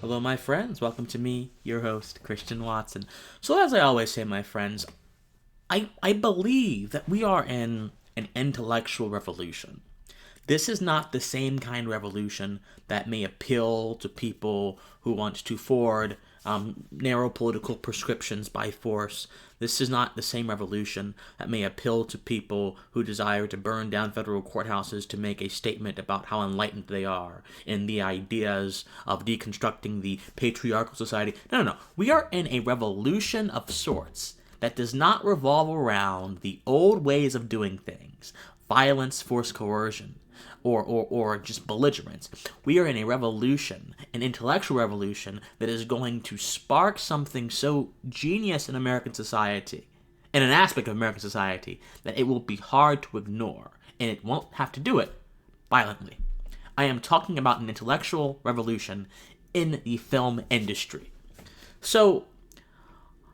Hello, my friends. Welcome to me, your host, Christian Watson. So, as I always say, my friends, I believe that we are in an intellectual revolution. This is not the same kind of revolution that may appeal to people who want to forward narrow political prescriptions by force. This is not the same revolution that may appeal to people who desire to burn down federal courthouses to make a statement about how enlightened they are in the ideas of deconstructing the patriarchal society. No. We are in a revolution of sorts that does not revolve around the old ways of doing things, violence, force, coercion, or just belligerence. We are in a revolution, an intellectual revolution, that is going to spark something so genius in American society, in an aspect of American society, that it will be hard to ignore, and it won't have to do it violently. I am talking about an intellectual revolution in the film industry. So,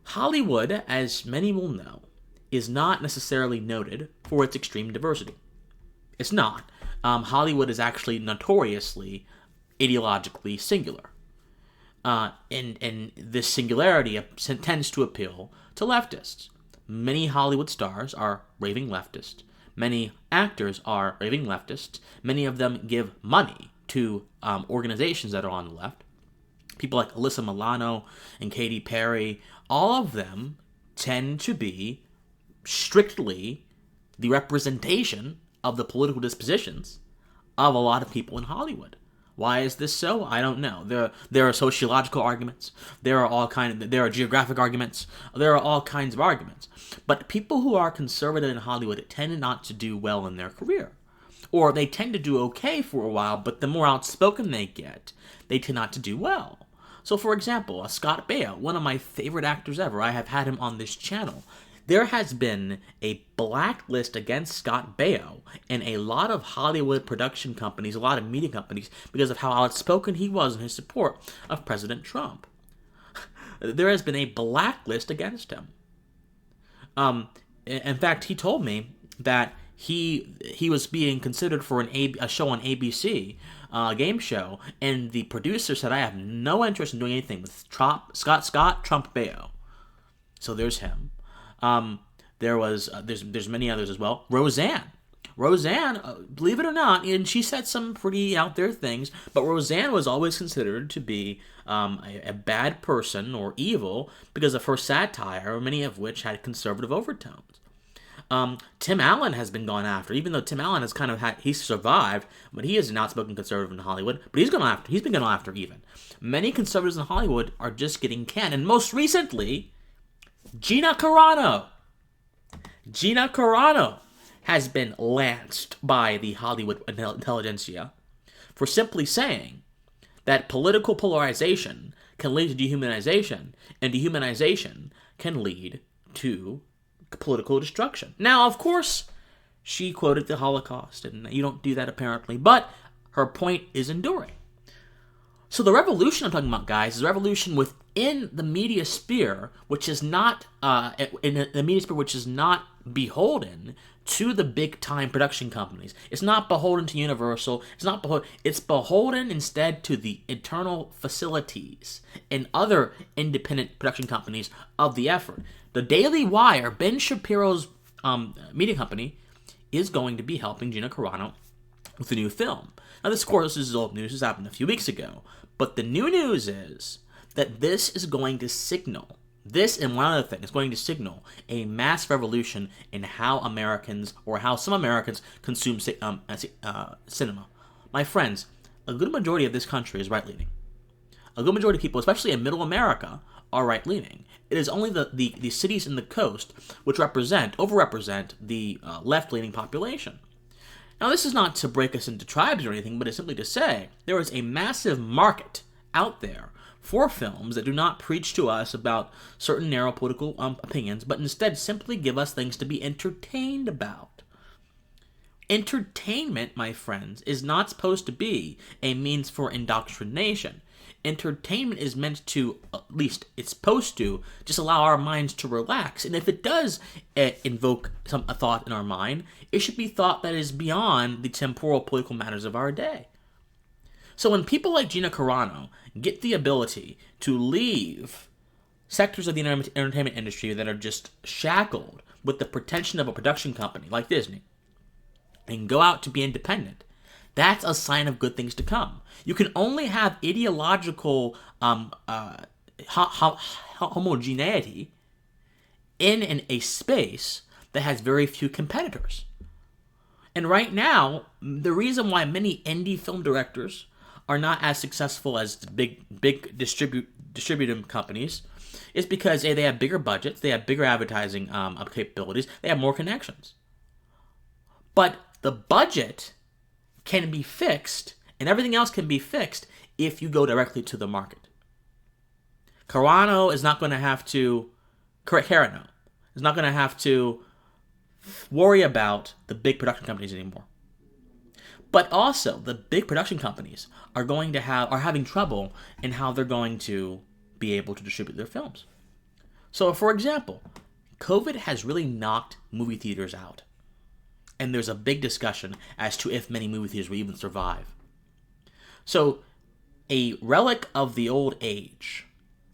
Hollywood, as many will know, is not necessarily noted for its extreme diversity. It's not. Hollywood is actually notoriously ideologically singular. And this singularity tends to appeal to leftists. Many Hollywood stars are raving leftists. Many actors are raving leftists. Many of them give money to organizations that are on the left. People like Alyssa Milano and Katy Perry, all of them tend to be strictly the representation of the political dispositions of a lot of people in Hollywood. Why is this so? I don't know. There are sociological arguments. There are geographic arguments. There are all kinds of arguments. But people who are conservative in Hollywood tend not to do well in their career. Or they tend to do okay for a while, but the more outspoken they get, they tend not to do well. So, for example, Scott Baio, one of my favorite actors ever. I have had him on this channel. There has been a blacklist against Scott Baio in a lot of Hollywood production companies, a lot of media companies, because of how outspoken he was in his support of President Trump. There has been a blacklist against him. In fact, he told me that he was being considered for a show on ABC, game show, and the producer said, "I have no interest in doing anything with Scott Trump Baio." So there's him. There's many others as well. Roseanne, believe it or not, and she said some pretty out there things, but Roseanne was always considered to be a bad person or evil because of her satire, many of which had conservative overtones. Tim Allen has been gone after, even though Tim Allen has he's survived, but he is an outspoken conservative in Hollywood, but he's been gone after even. Many conservatives in Hollywood are just getting canned, and most recently, Gina Carano has been lanced by the Hollywood intelligentsia for simply saying that political polarization can lead to dehumanization, and dehumanization can lead to political destruction. Now, of course, she quoted the Holocaust, and you don't do that apparently, but her point is enduring. So the revolution I'm talking about, guys, is a revolution within the media sphere, which is not beholden to the big-time production companies. It's not beholden to Universal. It's beholden instead to the internal facilities and other independent production companies of the effort. The Daily Wire, Ben Shapiro's media company, is going to be helping Gina Carano with a new film. Now, this, of course, is old news. This happened a few weeks ago. But the new news is that this is going to signal, this and one other thing, is going to signal a mass revolution in how Americans, or how some Americans, consume cinema. My friends, a good majority of this country is right-leaning. A good majority of people, especially in middle America, are right-leaning. It is only the cities in the coast which overrepresent the left-leaning population. Now, this is not to break us into tribes or anything, but it's simply to say there is a massive market out there for films that do not preach to us about certain narrow political opinions, but instead simply give us things to be entertained about. Entertainment, my friends, is not supposed to be a means for indoctrination. Entertainment is meant to, at least it's supposed to, just allow our minds to relax. And if it does invoke a thought in our mind, it should be thought that is beyond the temporal political matters of our day. So when people like Gina Carano get the ability to leave sectors of the entertainment industry that are just shackled with the pretension of a production company like Disney and go out to be independent, that's a sign of good things to come. You can only have ideological homogeneity in a space that has very few competitors. And right now, the reason why many indie film directors are not as successful as big distributive companies is because they have bigger budgets, they have bigger advertising capabilities, they have more connections. But the budget can be fixed, and everything else can be fixed if you go directly to the market. Carano is not going to have to worry about the big production companies anymore. But also, the big production companies are having trouble in how they're going to be able to distribute their films. So, for example, COVID has really knocked movie theaters out. And there's a big discussion as to if many movie theaters will even survive. So, a relic of the old age,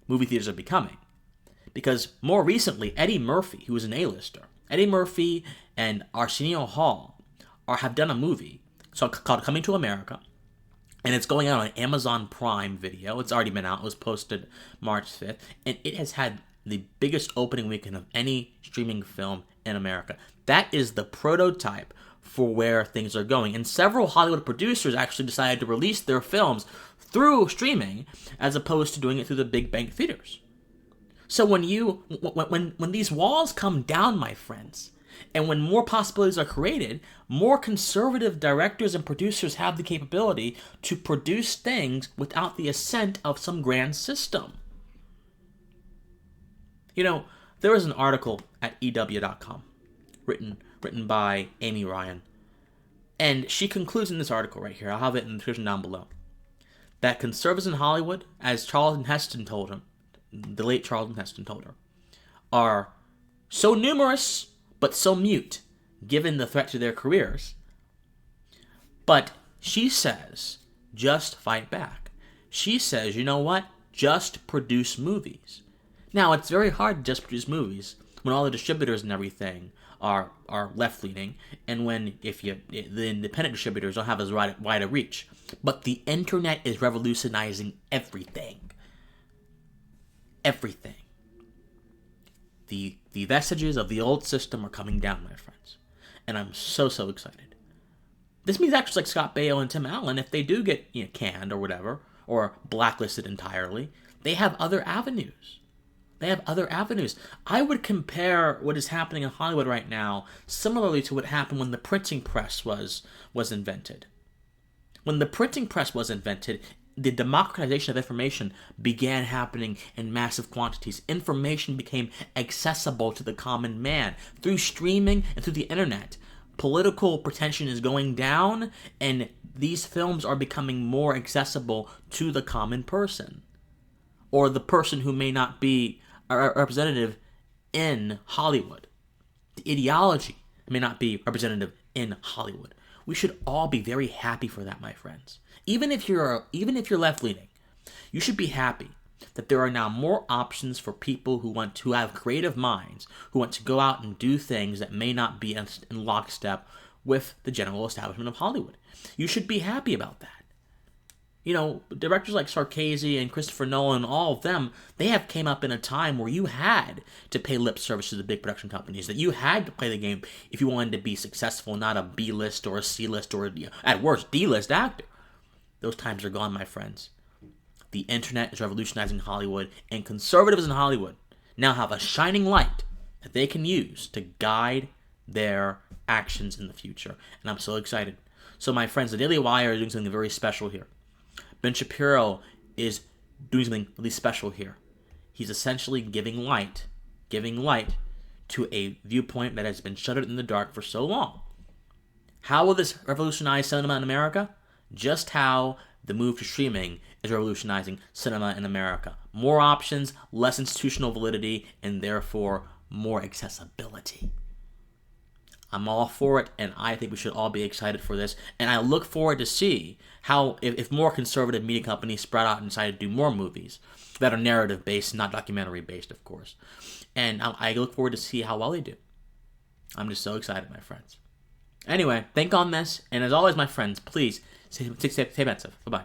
movie theaters are becoming. Because more recently, Eddie Murphy, who is an A-lister, Eddie Murphy and Arsenio Hall have done a movie called Coming to America. And it's going out on Amazon Prime Video. It's already been out. It was posted March 5th. And it has had the biggest opening weekend of any streaming film in America. That is the prototype for where things are going. And several Hollywood producers actually decided to release their films through streaming as opposed to doing it through the big bank theaters. So when these walls come down, my friends, and when more possibilities are created, more conservative directors and producers have the capability to produce things without the assent of some grand system. You know, there was an article at EW.com written by Amy Ryan, and she concludes in this article right here, I'll have it in the description down below, that conservatives in Hollywood, as Charlton Heston told him, the late Charlton Heston told her, are so numerous but so mute, given the threat to their careers. But she says, just fight back. She says, you know what? Just produce movies. Now, it's very hard to just produce movies when all the distributors and everything are left-leaning, and when the independent distributors don't have as wide a reach. But the internet is revolutionizing everything. Everything. The vestiges of the old system are coming down, my friends. And I'm so excited. This means actors like Scott Baio and Tim Allen, if they do get canned or whatever, or blacklisted entirely, they have other avenues. I would compare what is happening in Hollywood right now similarly to what happened when the printing press was invented. When the printing press was invented, the democratization of information began happening in massive quantities. Information became accessible to the common man through streaming and through the internet. Political pretension is going down, and these films are becoming more accessible to the common person, or the person who may not be a representative in Hollywood. The ideology may not be representative in Hollywood. We should all be very happy for that, my friends. Even if you're left-leaning, you should be happy that there are now more options for people who have creative minds, who want to go out and do things that may not be in lockstep with the general establishment of Hollywood. You should be happy about that. You know, directors like Scorsese and Christopher Nolan, all of them, they have came up in a time where you had to pay lip service to the big production companies, that you had to play the game if you wanted to be successful, not a B-list or a C-list or, at worst, D-list actor. Those times are gone, my friends. The internet is revolutionizing Hollywood, and conservatives in Hollywood now have a shining light that they can use to guide their actions in the future. And I'm so excited. So, my friends, the Daily Wire is doing something very special here. Ben Shapiro is doing something really special here. He's essentially giving light to a viewpoint that has been shuttered in the dark for so long. How will this revolutionize cinema in America? Just how the move to streaming is revolutionizing cinema in America. More options, less institutional validity, and therefore more accessibility. I'm all for it, and I think we should all be excited for this. And I look forward to see how, if more conservative media companies spread out and decide to do more movies that are narrative based, not documentary based, of course. And I look forward to see how well they do. I'm just so excited, my friends. Anyway, think on this, and as always, my friends, please stay pensive. Bye-bye.